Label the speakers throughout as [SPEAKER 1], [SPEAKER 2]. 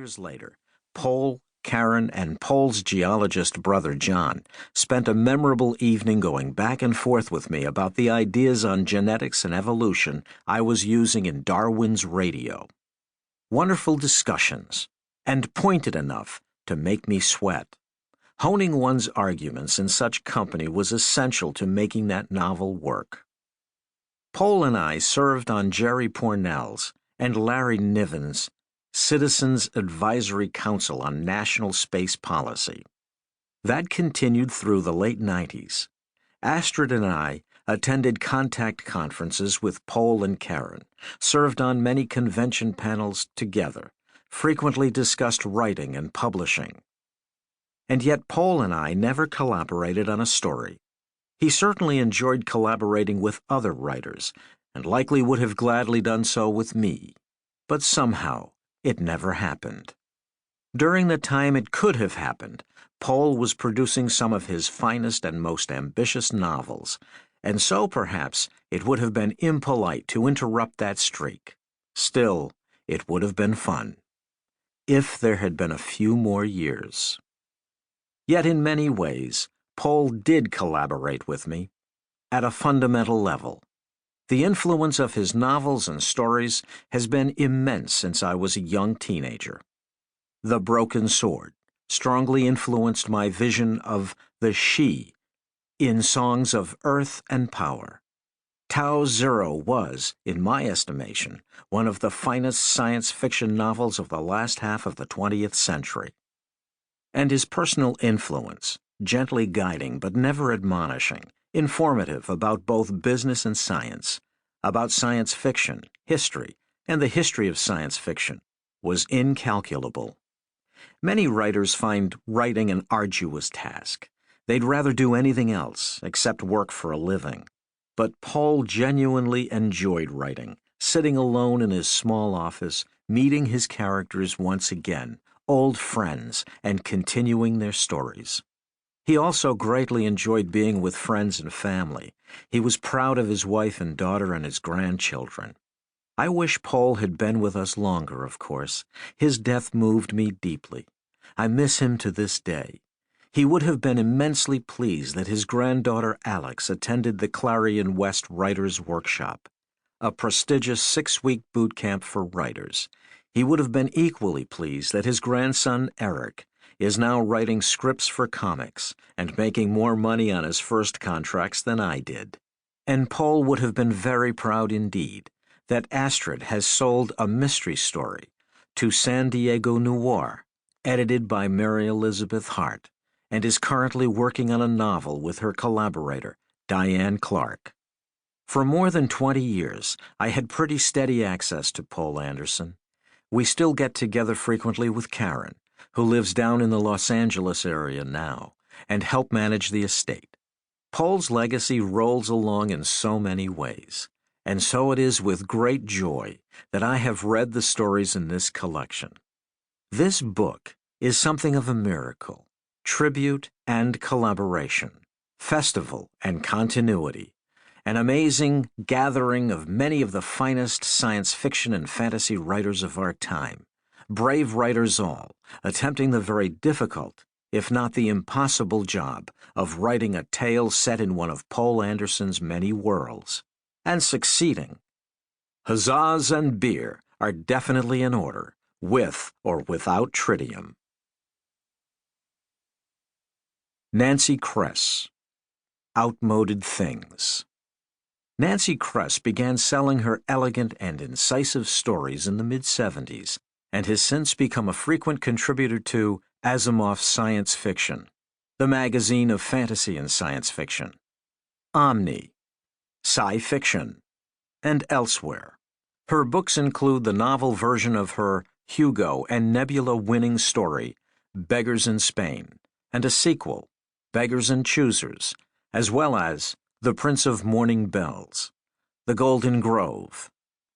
[SPEAKER 1] years later, Poul, Karen, and Poul's geologist brother John spent a memorable evening going back and forth with me about the ideas on genetics and evolution I was using in Darwin's Radio. Wonderful discussions, and pointed enough to make me sweat. Honing one's arguments in such company was essential to making that novel work. Poul and I served on Jerry Pournelle's and Larry Niven's Citizens Advisory Council on National Space Policy. That continued through the late 90s. Astrid and I attended contact conferences with Poul and Karen, served on many convention panels together, frequently discussed writing and publishing. And yet Poul and I never collaborated on a story. He certainly enjoyed collaborating with other writers, and likely would have gladly done so with me. But somehow, it never happened. During the time it could have happened, Poul was producing some of his finest and most ambitious novels, and so perhaps it would have been impolite to interrupt that streak. Still, it would have been fun. If there had been a few more years. Yet in many ways, Poul did collaborate with me, at a fundamental level. The influence of his novels and stories has been immense since I was a young teenager. The Broken Sword strongly influenced my vision of the she in Songs of Earth and Power. Tau Zero was, in my estimation, one of the finest science fiction novels of the last half of the 20th century. And his personal influence, gently guiding but never admonishing, informative about both business and science, about science fiction, history, and the history of science fiction, was incalculable. Many writers find writing an arduous task. They'd rather do anything else except work for a living. But Poul genuinely enjoyed writing, sitting alone in his small office, meeting his characters once again, old friends, and continuing their stories. He also greatly enjoyed being with friends and family. He was proud of his wife and daughter and his grandchildren. I wish Poul had been with us longer, of course. His death moved me deeply. I miss him to this day. He would have been immensely pleased that his granddaughter Alex attended the Clarion West Writers' Workshop, a prestigious 6-week boot camp for writers. He would have been equally pleased that his grandson Eric is now writing scripts for comics and making more money on his first contracts than I did. And Poul would have been very proud indeed that Astrid has sold a mystery story to San Diego Noir, edited by Mary Elizabeth Hart, and is currently working on a novel with her collaborator, Diane Clark. For more than 20 years, I had pretty steady access to Poul Anderson. We still get together frequently with Karen, who lives down in the Los Angeles area now, and help manage the estate. Poul's legacy rolls along in so many ways, and so it is with great joy that I have read the stories in this collection. This book is something of a miracle, tribute and collaboration, festival and continuity, an amazing gathering of many of the finest science fiction and fantasy writers of our time, brave writers all, attempting the very difficult, if not the impossible job of writing a tale set in one of Poul Anderson's many worlds, and succeeding. Huzzas and beer are definitely in order, with or without tritium. Nancy Kress, Outmoded Things. Nancy Kress began selling her elegant and incisive stories in the mid-70s and has since become a frequent contributor to Asimov's Science Fiction, the magazine of fantasy and science fiction, Omni, Sci-Fiction, and elsewhere. Her books include the novel version of her Hugo and Nebula-winning story, Beggars in Spain, and a sequel, Beggars and Choosers, as well as The Prince of Morning Bells, The Golden Grove,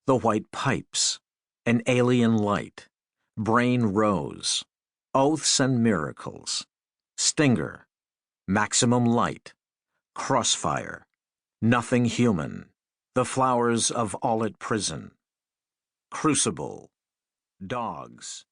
[SPEAKER 1] The White Pipes, An Alien Light, Brain Rose, Oaths and Miracles, Stinger, Maximum Light, Crossfire, Nothing Human, The Flowers of Aulet Prison, Crucible, Dogs,